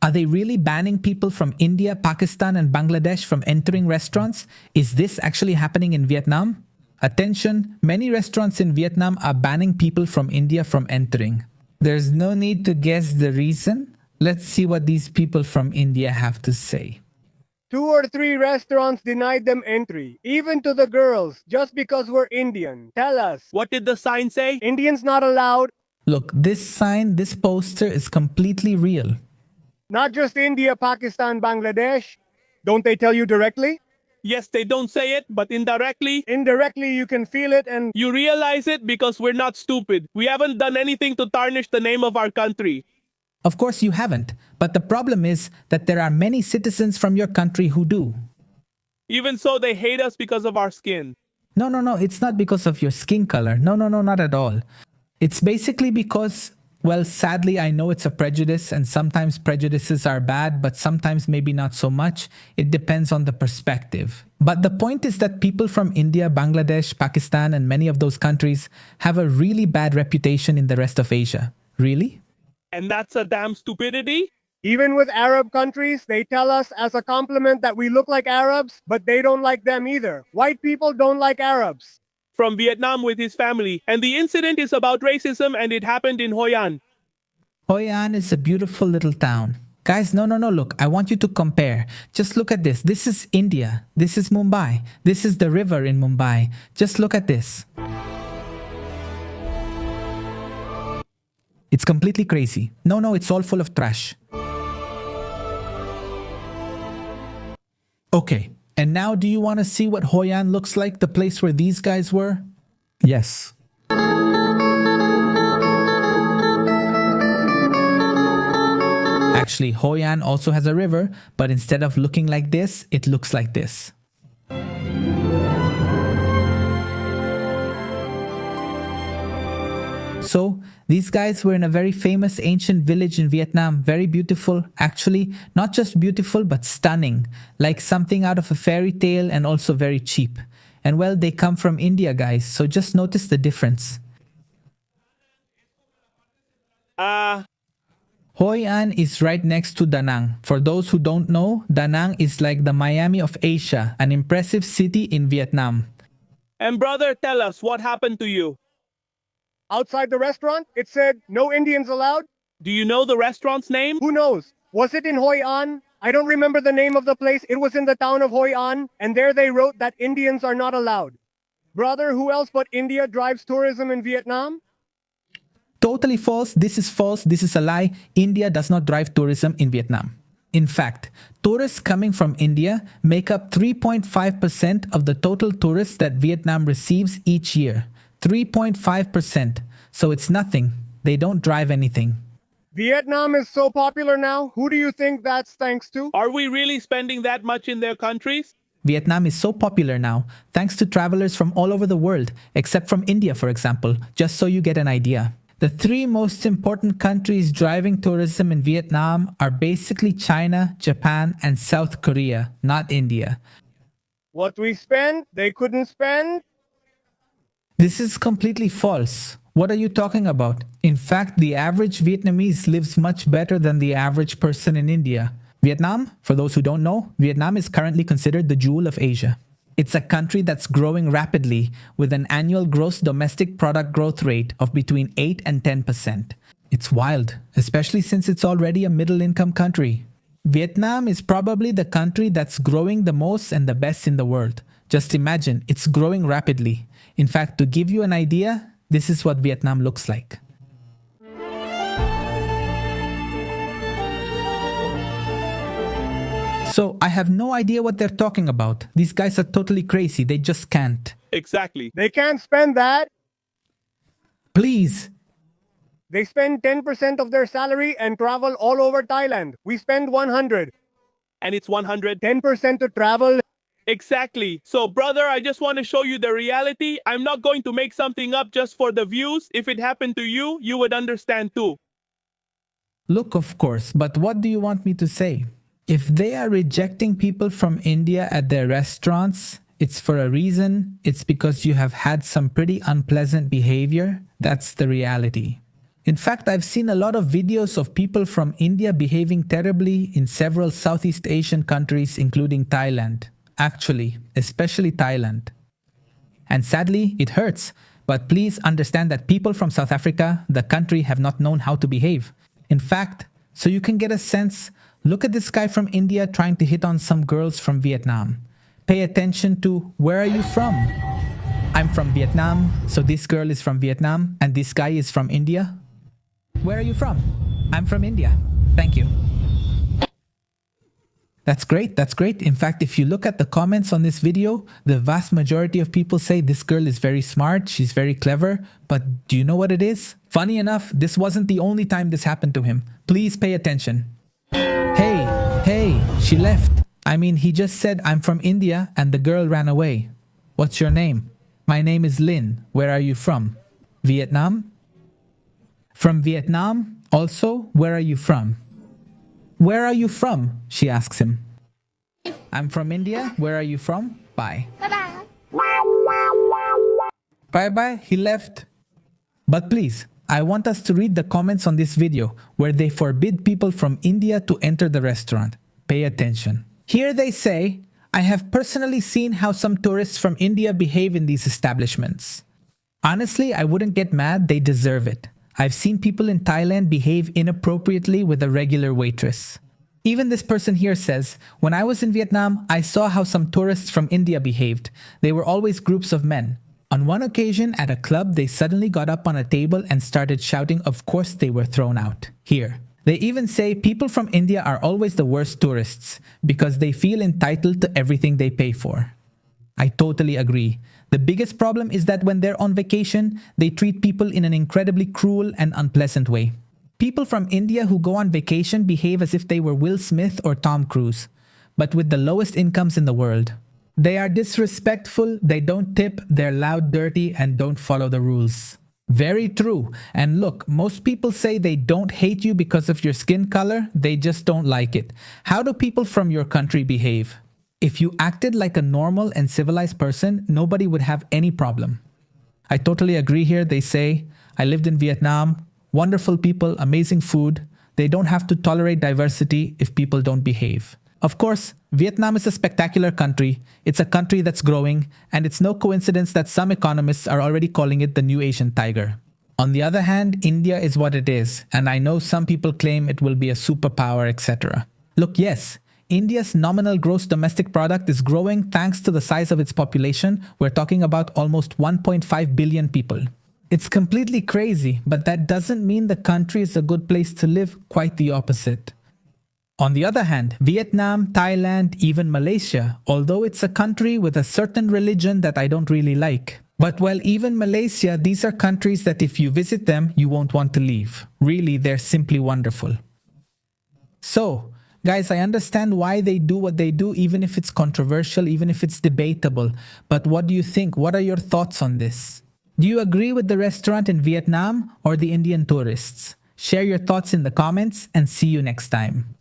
Are they really banning people from India, Pakistan, and Bangladesh from entering restaurants? Is this actually happening in Vietnam? Attention, many restaurants in Vietnam are banning people from India from entering. There's no need to guess the reason. Let's see what these people from India have to say. 2 or 3 restaurants denied them entry, even to the girls, just because we're Indian. Tell us. What did the sign say? Indians not allowed. Look, this sign, this poster is completely real. Not just India, Pakistan, Bangladesh. Don't they tell you directly? Yes, they don't say it, but indirectly, Indirectly, you can feel it and you realize it because we're not stupid. We haven't done anything to tarnish the name of our country. Of course you haven't, but the problem is that there are many citizens from your country who do. Even so, they hate us because of our skin. No, it's not because of your skin color. No, not at all. It's basically because, well, sadly, I know it's a prejudice, and sometimes prejudices are bad, but sometimes maybe not so much. It depends on the perspective. But the point is that people from India, Bangladesh, Pakistan, and many of those countries have a really bad reputation in the rest of Asia. Really? And that's a damn stupidity? even with Arab countries, they tell us as a compliment that we look like Arabs, but they don't like them either. White people don't like Arabs. From Vietnam with his family. And the incident is about racism and it happened in Hoi An. Hoi An is a beautiful little town. Guys, no, look, I want you to compare. Just look at this. This is India. This is Mumbai. This is the river in Mumbai. Just look at this. It's completely crazy. No, it's all full of trash. Okay, and now do you want to see what Hoi An looks like, the place where these guys were? Yes. Actually, Hoi An also has a river, but instead of looking like this, it looks like this. So, these guys were in a very famous ancient village in Vietnam, very beautiful, actually, not just beautiful but stunning, like something out of a fairy tale and also very cheap. And well, they come from India, guys, so just notice the difference. Hoi An is right next to Da Nang. For those who don't know, Da Nang is like the Miami of Asia, an impressive city in Vietnam. And brother, tell us what happened to you. Outside the restaurant, it said, no Indians allowed. Do you know the restaurant's name? Who knows? Was it in Hoi An? I don't remember the name of the place. It was in the town of Hoi An, and there they wrote that Indians are not allowed. Brother, who else but India drives tourism in Vietnam? Totally false. This is a lie. India does not drive tourism in Vietnam. In fact, tourists coming from India make up 3.5% of the total tourists that Vietnam receives each year. 3.5%. So it's nothing. They don't drive anything. Vietnam is so popular now. Who do you think that's thanks to? Are we really spending that much in their countries? Vietnam is so popular now, thanks to travelers from all over the world, except from India, for example, just so you get an idea. The three most important countries driving tourism in Vietnam are basically China, Japan, and South Korea, not India. What we spend, they couldn't spend? This is completely false. What are you talking about? In fact, the average Vietnamese lives much better than the average person in India. Vietnam, for those who don't know, Vietnam is currently considered the jewel of Asia. It's a country that's growing rapidly with an annual gross domestic product growth rate of between 8 and 10%. It's wild, especially since it's already a middle-income country. Vietnam is probably the country that's growing the most and the best in the world. Just imagine, it's growing rapidly. In fact, to give you an idea, this is what Vietnam looks like. So, I have no idea what they're talking about. These guys are totally crazy. They just can't. Exactly. They can't spend that. Please. They spend 10% of their salary and travel all over Thailand. We spend 100. And it's 100. 10% to travel. Exactly. So, brother, I just want to show you the reality. I'm not going to make something up just for the views. If it happened to you, you would understand too. Look, of course, but what do you want me to say? If they are rejecting people from India at their restaurants, it's for a reason. It's because you have had some pretty unpleasant behavior. That's the reality. In fact, I've seen a lot of videos of people from India behaving terribly in several Southeast Asian countries, including Thailand. Actually, especially Thailand. And sadly, it hurts. But please understand that people from South Africa, the country, have not known how to behave. In fact, so you can get a sense, look at this guy from India trying to hit on some girls from Vietnam. Pay attention to, where are you from? I'm from Vietnam, so this girl is from Vietnam, and this guy is from India. Where are you from? I'm from India. Thank you. That's great, that's great. In fact, if you look at the comments on this video, the vast majority of people say this girl is very smart, she's very clever, but do you know what it is? Funny enough, this wasn't the only time this happened to him. Please pay attention. Hey, she left. I mean, he just said, I'm from India, and the girl ran away. What's your name? My name is Lin. Where are you from? Vietnam? From Vietnam? Also, where are you from? Where are you from? She asks him. I'm from India. Where are you from? Bye. Bye-bye. He left. But please, I want us to read the comments on this video where they forbid people from India to enter the restaurant. Pay attention. Here they say, I have personally seen how some tourists from India behave in these establishments. Honestly, I wouldn't get mad. They deserve it. I've seen people in Thailand behave inappropriately with a regular waitress. Even this person here says, when I was in Vietnam, I saw how some tourists from India behaved. They were always groups of men. On one occasion at a club, they suddenly got up on a table and started shouting, of course they were thrown out. Here. They even say people from India are always the worst tourists because they feel entitled to everything they pay for. I totally agree. The biggest problem is that when they're on vacation, they treat people in an incredibly cruel and unpleasant way. People from India who go on vacation behave as if they were Will Smith or Tom Cruise, but with the lowest incomes in the world. They are disrespectful, they don't tip, they're loud, dirty, and don't follow the rules. Very true. And look, most people say they don't hate you because of your skin color, they just don't like it. How do people from your country behave? If you acted like a normal and civilized person, nobody would have any problem. I totally agree here. They say, I lived in Vietnam, wonderful people, amazing food. They don't have to tolerate diversity if people don't behave. Of course, Vietnam is a spectacular country. It's a country that's growing, and it's no coincidence that some economists are already calling it the new Asian tiger. On the other hand, India is what it is, and I know some people claim it will be a superpower, etc. Look, yes, India's nominal gross domestic product is growing thanks to the size of its population. We're talking about almost 1.5 billion people. It's completely crazy, but that doesn't mean the country is a good place to live, quite the opposite. On the other hand, Vietnam, Thailand, even Malaysia, although it's a country with a certain religion that I don't really like. But well, even Malaysia, these are countries that if you visit them, you won't want to leave. Really, they're simply wonderful. So, guys, I understand why they do what they do, even if it's controversial, even if it's debatable. But what do you think? What are your thoughts on this? Do you agree with the restaurant in Vietnam or the Indian tourists? Share your thoughts in the comments and see you next time.